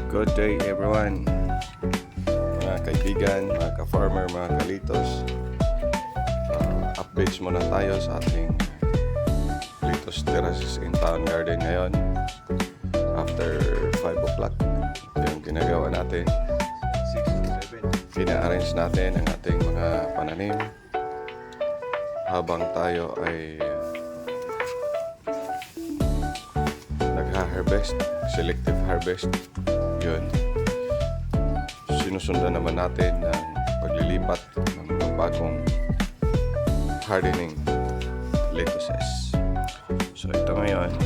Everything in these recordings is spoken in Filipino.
Good day everyone, mga kaibigan, mga ka-farmer, mga kalitos. Updates muna tayo sa ating Litos Terraces in Town Garden ngayon. After 5 o'clock, ito yung ginagawa natin. 6 to 7. Pina-arrange natin ang ating mga pananim habang tayo ay nagha-harvest, selective harvest. Yun, sinusundan naman natin ang paglilipat ng mga bagong hardening lettuces. So ito ngayon,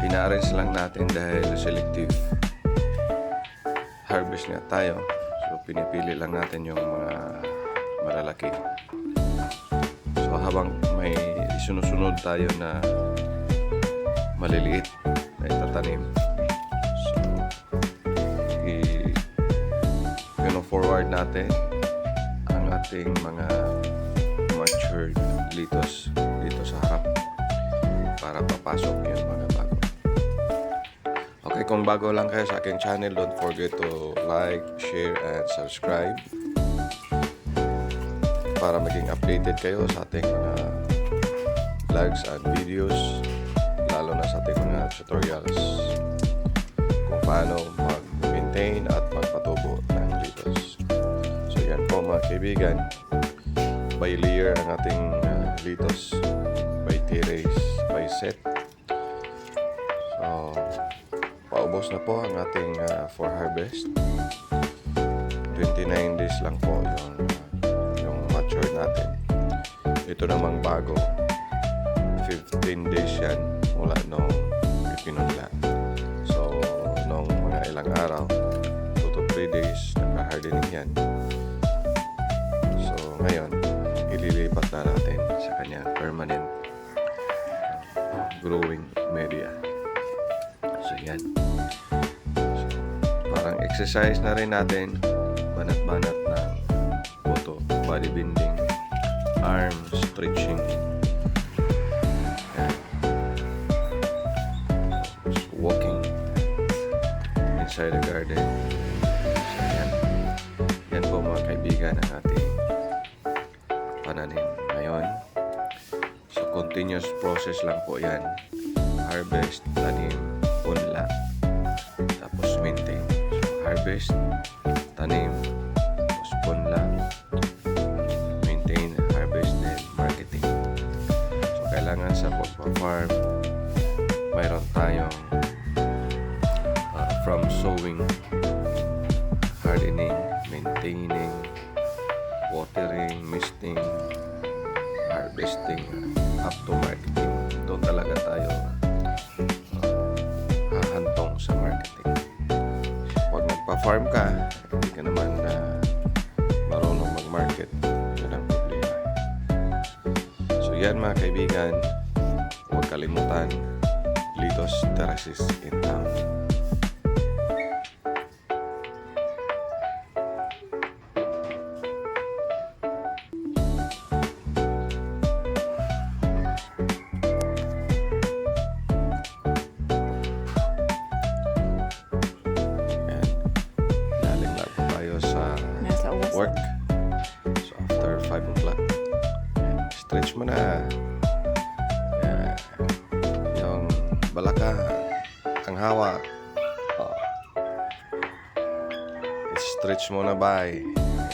pina-arrange lang natin dahil selective harvest nga tayo. So pinipili lang natin yung mga malalaki. So habang may sinusunod tayo na maliliit na itatanim, so forward natin ang ating mga matured litos dito sa harap para papasok yung mga bago. Okay, kung bago lang kayo sa aking channel, don't forget to like, share, and subscribe para maging updated kayo sa ating mga vlogs and videos, lalo na sa ating mga tutorials kung paano mag-maintain at magpatubo ng litos. So yan po mga kaibigan, by layer ang ating litos, by terrace, by set. So paubos na po ang ating for harvest. 29 days lang po yung mature natin. Ito namang bago, 15 days yan mula nung ipinunla. So nung mga ilang araw, 2 to 3 days, nagka-hardening yan. So ngayon, ililipat na natin sa kanyang permanent growing media. So yan, so, parang exercise na rin natin, banat-banat ng buto, body bending, arm stretching. Walking inside the garden. So yan po mga kaibigan ang ating pananim ngayon. So continuous process lang po yan. Harvest, tanim, punla, tapos maintain. So harvest, tanim, tapos punla, maintain, harvest, then marketing. So kailangan sa pagpa-farm mayroon tayong from sowing, hardening, maintaining, watering, misting, harvesting, up to marketing. Doon talaga tayo hahantong sa marketing. Pag nagpa-farm ka, hindi ka naman marunong mag-market, yun ang problema. So yan mga kaibigan, huwag kalimutan, Litos Terraces in Town. Work. So after 5 o'clock, stretch mo na. Yan. Yung balaka, ang hawa, stretch mo na bay.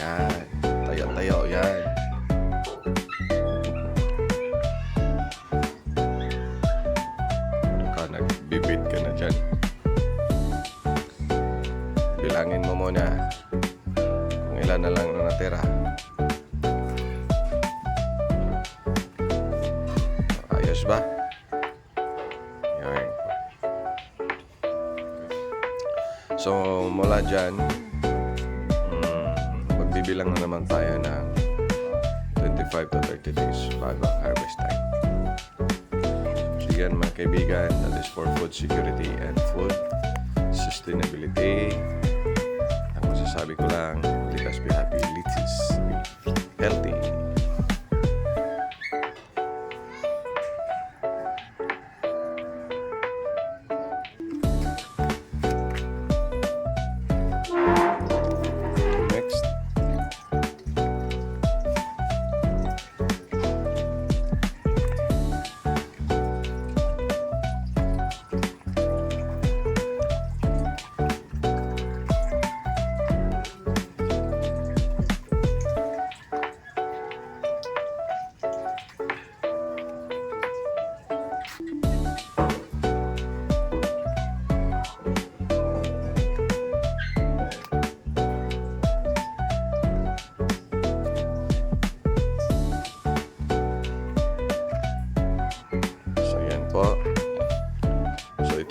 Yan. Tayo-tayo. Yan. Ano ka, nagbibid ka na dyan. Bilangin mo muna ilan na lang na natira. Ayos ba? Yan. So mula dyan, magbibilang na naman tayo ng 25 to 30 days bago ang harvest time. So yan mga kaibigan, that is for food security and food sustainability. Ang masasabi ko lang, let us be happy, let us be healthy.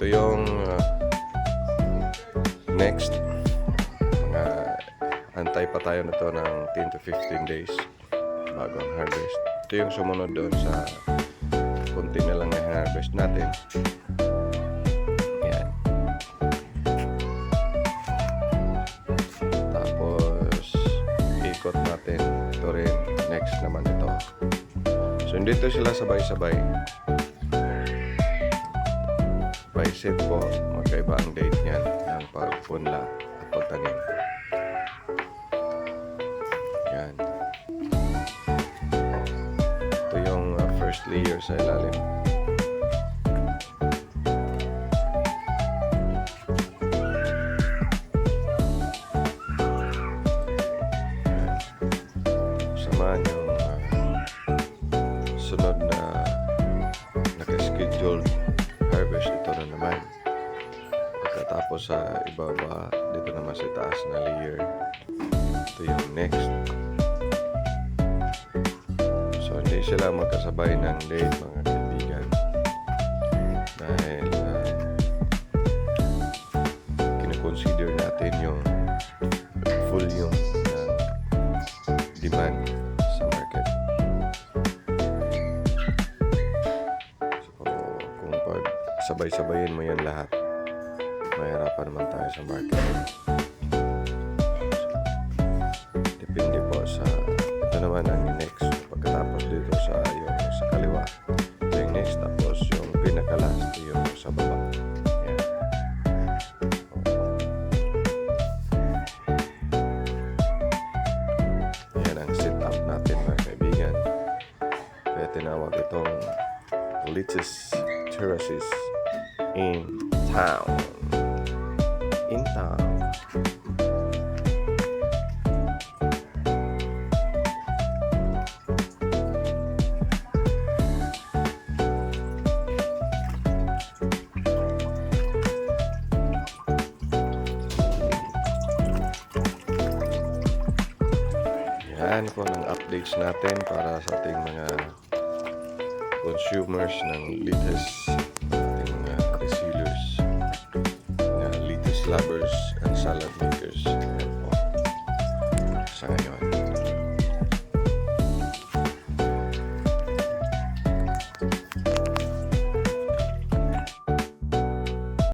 Ito yung next. Mga antay pa tayo na to ng 10 to 15 days bago ang harvest. Ito yung sumunod doon sa konti na lang na harvest natin. Yan. Tapos ikot natin. Ito rin. Next naman ito. So hindi ito sila sabay-sabay. By set po, magkaiba ang date niyan ng pagpunla at pagtanim. Yan. Ito yung first layer sa ilalim. Samahan yung sunod na naka-scheduled harvest. Ito na naman. Pagkatapos sa ibaba, dito naman sa taas na layer. Ito yung next. So hindi sila magkasabay ng date, mga kaibigan, dahil kinoconsider natin yung volume ng demand sa market. So kung pag sabay-sabayin mo yan lahat, mahirapan naman tayo sa market. Depende po sa ito naman ang next. Pagkatapos dito sa yung sa kaliwa, ito yung next. Tapos yung pinaka-last yung sa baba. Yan. Yan ang setup natin, mga kaibigan. Kaya tinawag itong lettuce terraces in town. In town. Yan po ng updates natin para sa ating mga consumers ng lettuce, ating mga resellers, mga lettuce lovers and salad